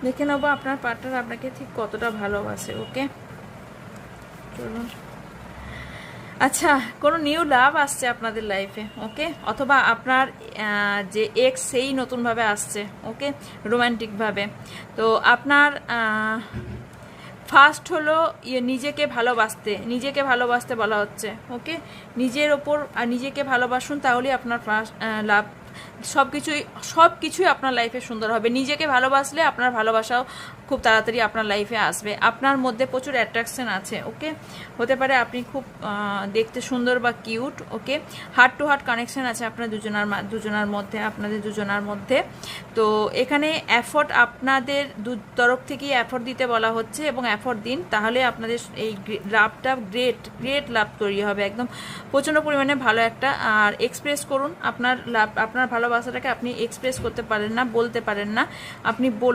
দেখে নেবো আপনার পার্টনার আপনাকে ঠিক কতটা ভালোবাসে। ওকে, চলুন। আচ্ছা, কোনো নিউ লাভ আসছে আপনাদের লাইফে। ওকে, অথবা আপনার যে এক্স সেই নতুনভাবে আসছে। ওকে, রোম্যান্টিকভাবে। তো আপনার ফার্স্ট হলো নিজেকে ভালোবাসতে বলা হচ্ছে। ওকে, নিজের ওপর নিজেকে ভালোবাসুন, তাহলেই আপনার ফার্স্ট লাভ সব কিছুই আপনার লাইফে সুন্দর হবে। নিজেকে ভালোবাসলে আপনার ভালোবাসাও খুব তাড়াতাড়ি আপনার লাইফে আসবে। আপনার মধ্যে প্রচুর অ্যাট্রাকশন আছে। ওকে, হতে পারে আপনি খুব দেখতে সুন্দর বা কিউট। ওকে, হার্ট টু হার্ট কানেকশন আছে আপনার আপনাদের দুজনার মধ্যে। তো এখানে এফোর্ট আপনাদের তরফ থেকেই এফোর্ট দিতে বলা হচ্ছে, এবং এফোর্ট দিন, তাহলে আপনাদের এই লাভটা গ্রেট লাভ তৈরি হবে। একদম প্রচণ্ড পরিমাণে ভালো একটা। আর এক্সপ্রেস করুন আপনার ভালোবাসাটাকে। আপনি এক্সপ্রেস করতে পারেন না, বলতে পারেন না, আপনি বলুন।